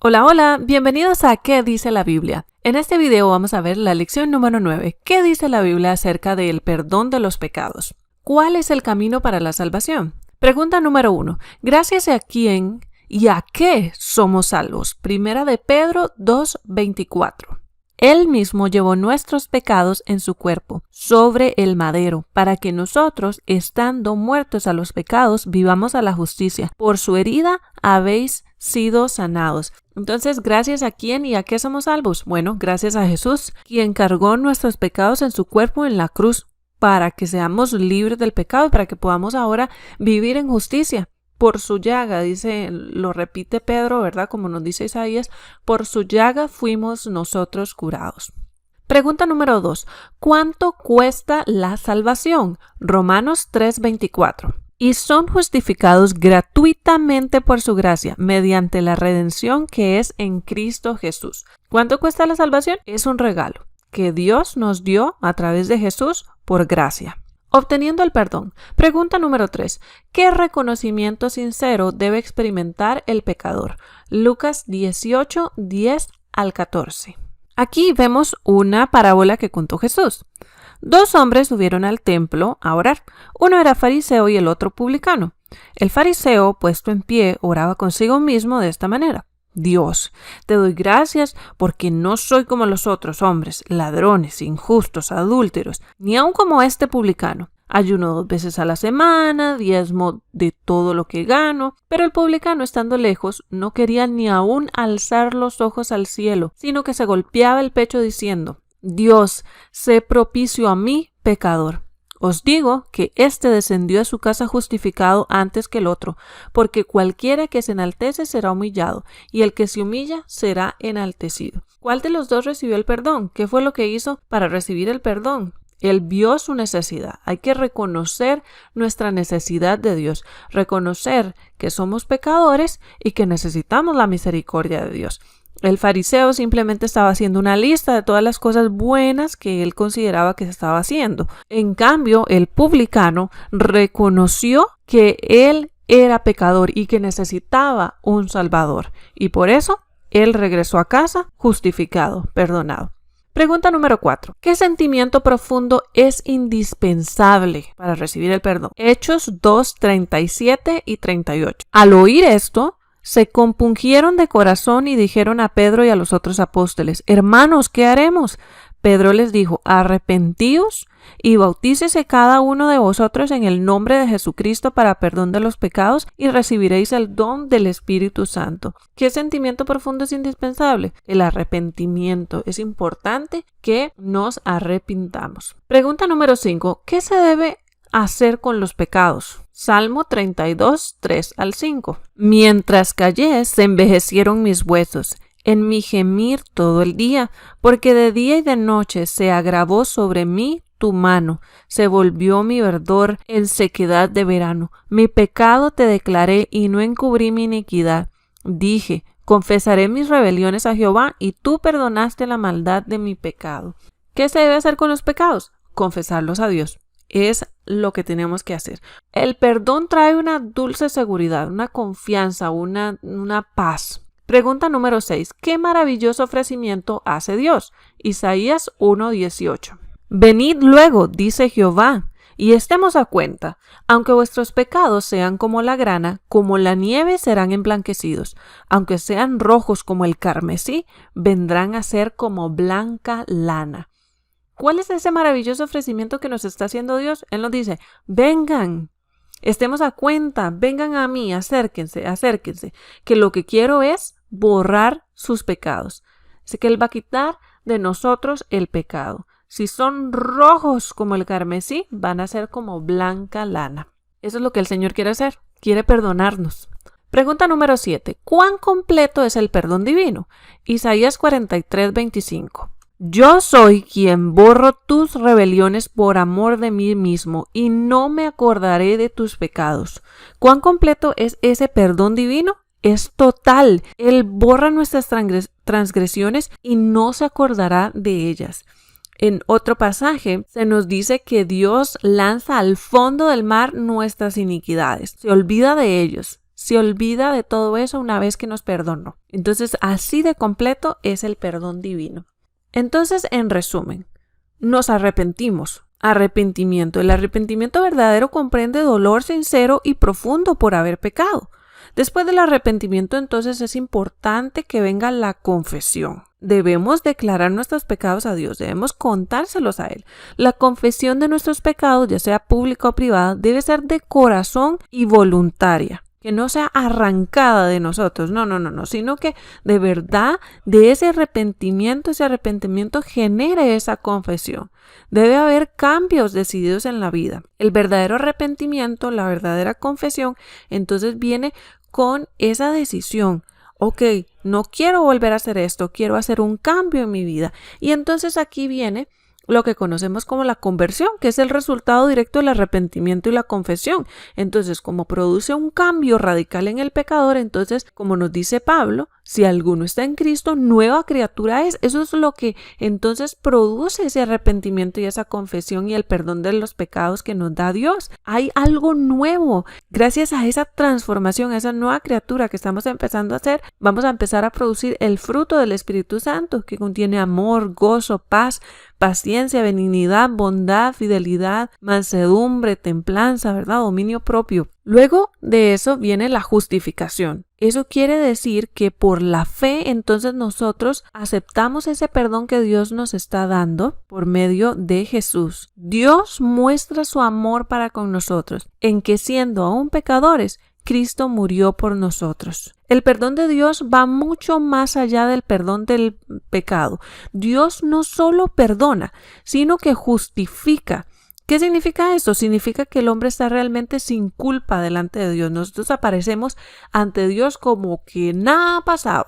Hola, hola, bienvenidos a ¿Qué dice la Biblia? En este video vamos a ver la lección número 9. ¿Qué dice la Biblia acerca del perdón de los pecados? ¿Cuál es el camino para la salvación? Pregunta número 1. ¿Gracias a quién y a qué somos salvos? Primera de Pedro 2:24. Él mismo llevó nuestros pecados en su cuerpo, sobre el madero, para que nosotros, estando muertos a los pecados, vivamos a la justicia. Por su herida habéis sido sanados. Entonces, ¿gracias a quién y a qué somos salvos? Bueno, gracias a Jesús, quien cargó nuestros pecados en su cuerpo en la cruz, para que seamos libres del pecado y para que podamos ahora vivir en justicia. Por su llaga, dice, lo repite Pedro, ¿verdad? Como nos dice Isaías, por su llaga fuimos nosotros curados. Pregunta número 2. ¿Cuánto cuesta la salvación? Romanos 3:24. Y son justificados gratuitamente por su gracia, mediante la redención que es en Cristo Jesús. ¿Cuánto cuesta la salvación? Es un regalo que Dios nos dio a través de Jesús por gracia. Obteniendo el perdón. Pregunta número 3. ¿Qué reconocimiento sincero debe experimentar el pecador? Lucas 18:10-14. Aquí vemos una parábola que contó Jesús. Dos hombres subieron al templo a orar. Uno era fariseo y el otro publicano. El fariseo, puesto en pie, oraba consigo mismo de esta manera. Dios, te doy gracias porque no soy como los otros hombres, ladrones, injustos, adúlteros, ni aun como este publicano. Ayuno 2 veces a la semana, diezmo de todo lo que gano. Pero el publicano, estando lejos, no quería ni aun alzar los ojos al cielo, sino que se golpeaba el pecho diciendo: Dios, sé propicio a mí, pecador. Os digo que éste descendió a su casa justificado antes que el otro, porque cualquiera que se enaltece será humillado, y el que se humilla será enaltecido. ¿Cuál de los dos recibió el perdón? ¿Qué fue lo que hizo para recibir el perdón? Él vio su necesidad. Hay que reconocer nuestra necesidad de Dios, reconocer que somos pecadores y que necesitamos la misericordia de Dios. El fariseo simplemente estaba haciendo una lista de todas las cosas buenas que él consideraba que se estaba haciendo. En cambio, el publicano reconoció que él era pecador y que necesitaba un salvador. Y por eso, él regresó a casa justificado, perdonado. Pregunta número 4. ¿Qué sentimiento profundo es indispensable para recibir el perdón? Hechos 2:37 y 38. Al oír esto, se compungieron de corazón y dijeron a Pedro y a los otros apóstoles: Hermanos, ¿qué haremos? Pedro les dijo: Arrepentíos y bautícese cada uno de vosotros en el nombre de Jesucristo para perdón de los pecados y recibiréis el don del Espíritu Santo. ¿Qué sentimiento profundo es indispensable? El arrepentimiento. Es importante que nos arrepintamos. Pregunta número 5. ¿Qué se debe hacer con los pecados? Salmo 32:3-5. Mientras callé, se envejecieron mis huesos, en mi gemir todo el día, porque de día y de noche se agravó sobre mí tu mano, se volvió mi verdor en sequedad de verano. Mi pecado te declaré y no encubrí mi iniquidad. Dije: confesaré mis rebeliones a Jehová, y tú perdonaste la maldad de mi pecado. ¿Qué se debe hacer con los pecados? Confesarlos a Dios. Es lo que tenemos que hacer. El perdón trae una dulce seguridad, una confianza, una paz. Pregunta número 6. ¿Qué maravilloso ofrecimiento hace Dios? Isaías 1:18. Venid luego, dice Jehová, y estemos a cuenta. Aunque vuestros pecados sean como la grana, como la nieve serán emblanquecidos. Aunque sean rojos como el carmesí, vendrán a ser como blanca lana. ¿Cuál es ese maravilloso ofrecimiento que nos está haciendo Dios? Él nos dice: vengan, estemos a cuenta, vengan a mí, acérquense, que lo que quiero es borrar sus pecados. Así que Él va a quitar de nosotros el pecado. Si son rojos como el carmesí, van a ser como blanca lana. Eso es lo que el Señor quiere hacer, quiere perdonarnos. Pregunta número 7. ¿Cuán completo es el perdón divino? Isaías 43:25. Yo soy quien borro tus rebeliones por amor de mí mismo, y no me acordaré de tus pecados. ¿Cuán completo es ese perdón divino? Es total. Él borra nuestras transgresiones y no se acordará de ellas. En otro pasaje se nos dice que Dios lanza al fondo del mar nuestras iniquidades. Se olvida de ellos. se olvida de todo eso una vez que nos perdonó. Entonces, así de completo es el perdón divino. Entonces, en resumen, nos arrepentimos. Arrepentimiento. El arrepentimiento verdadero comprende dolor sincero y profundo por haber pecado. Después del arrepentimiento, entonces, es importante que venga la confesión. Debemos declarar nuestros pecados a Dios, debemos contárselos a Él. La confesión de nuestros pecados, ya sea pública o privada, debe ser de corazón y voluntaria. Que no sea arrancada de nosotros, no, sino que de verdad de ese arrepentimiento genere esa confesión. Debe haber cambios decididos en la vida. El verdadero arrepentimiento, la verdadera confesión, entonces viene con esa decisión. Ok, no quiero volver a hacer esto, quiero hacer un cambio en mi vida. Y entonces aquí viene lo que conocemos como la conversión, que es el resultado directo del arrepentimiento y la confesión. Entonces, como produce un cambio radical en el pecador, entonces, como nos dice Pablo, si alguno está en Cristo, nueva criatura es. Eso es lo que entonces produce ese arrepentimiento y esa confesión y el perdón de los pecados que nos da Dios. Hay algo nuevo. Gracias a esa transformación, a esa nueva criatura que estamos empezando a hacer, vamos a empezar a producir el fruto del Espíritu Santo, que contiene amor, gozo, paz, paciencia, benignidad, bondad, fidelidad, mansedumbre, templanza, ¿verdad? Dominio propio. Luego de eso viene la justificación. Eso quiere decir que por la fe entonces nosotros aceptamos ese perdón que Dios nos está dando por medio de Jesús. Dios muestra su amor para con nosotros en que siendo aún pecadores, Cristo murió por nosotros. El perdón de Dios va mucho más allá del perdón del pecado. Dios no solo perdona, sino que justifica. ¿Qué significa eso? Significa que el hombre está realmente sin culpa delante de Dios. Nosotros aparecemos ante Dios como que nada ha pasado.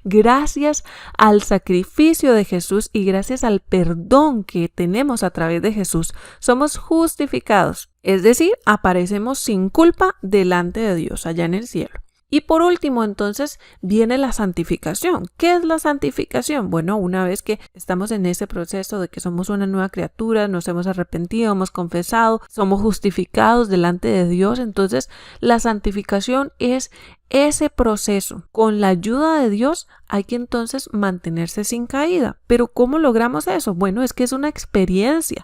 Gracias al sacrificio de Jesús y gracias al perdón que tenemos a través de Jesús, somos justificados. Es decir, aparecemos sin culpa delante de Dios allá en el cielo. Y por último, entonces, viene la santificación. ¿Qué es la santificación? Bueno, una vez que estamos en ese proceso de que somos una nueva criatura, nos hemos arrepentido, hemos confesado, somos justificados delante de Dios, entonces la santificación es ese proceso. Con la ayuda de Dios hay que entonces mantenerse sin caída. ¿Pero cómo logramos eso? Bueno, es que es una experiencia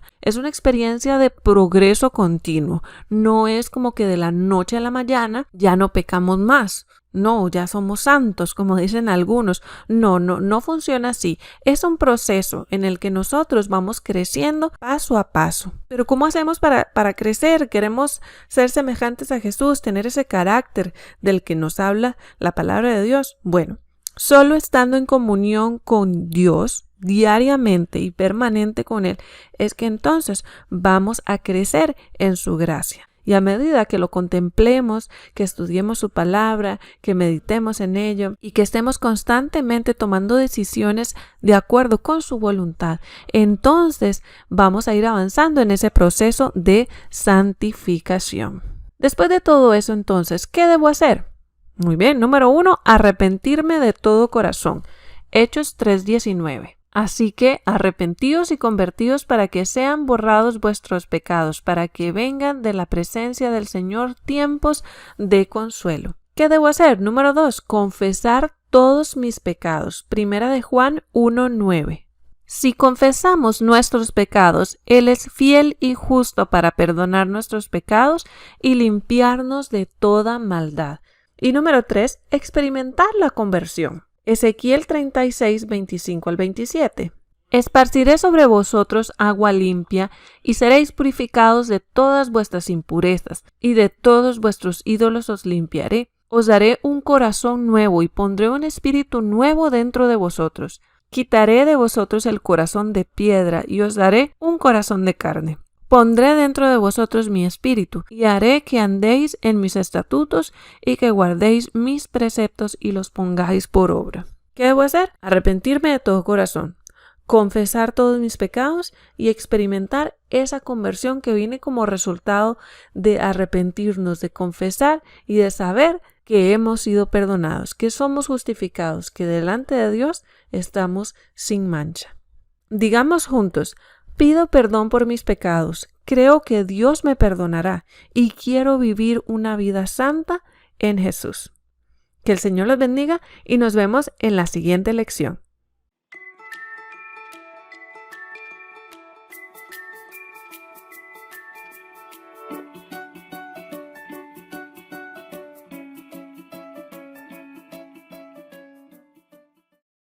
de progreso continuo. No es como que de la noche a la mañana ya no pecamos más. No, ya somos santos, como dicen algunos. No funciona así. Es un proceso en el que nosotros vamos creciendo paso a paso. Pero ¿cómo hacemos para crecer? Queremos ser semejantes a Jesús, tener ese carácter del que nos habla la palabra de Dios. Bueno, solo estando en comunión con Dios diariamente y permanente con Él, es que entonces vamos a crecer en su gracia. Y a medida que lo contemplemos, que estudiemos su palabra, que meditemos en ello y que estemos constantemente tomando decisiones de acuerdo con su voluntad, entonces vamos a ir avanzando en ese proceso de santificación. Después de todo eso, entonces, ¿qué debo hacer? Muy bien, número 1, arrepentirme de todo corazón. Hechos 3:19. Así que arrepentíos y convertíos para que sean borrados vuestros pecados, para que vengan de la presencia del Señor tiempos de consuelo. ¿Qué debo hacer? Número 2, confesar todos mis pecados. Primera de Juan 1:9. Si confesamos nuestros pecados, Él es fiel y justo para perdonar nuestros pecados y limpiarnos de toda maldad. Y número 3, experimentar la conversión. Ezequiel 36, 25 al 27. Esparciré sobre vosotros agua limpia, y seréis purificados de todas vuestras impurezas, y de todos vuestros ídolos os limpiaré. Os daré un corazón nuevo, y pondré un espíritu nuevo dentro de vosotros. Quitaré de vosotros el corazón de piedra, y os daré un corazón de carne. Pondré dentro de vosotros mi espíritu, y haré que andéis en mis estatutos y que guardéis mis preceptos y los pongáis por obra. ¿Qué debo hacer? Arrepentirme de todo corazón, confesar todos mis pecados y experimentar esa conversión que viene como resultado de arrepentirnos, de confesar y de saber que hemos sido perdonados, que somos justificados, que delante de Dios estamos sin mancha. Digamos juntos: pido perdón por mis pecados, creo que Dios me perdonará y quiero vivir una vida santa en Jesús. Que el Señor los bendiga y nos vemos en la siguiente lección.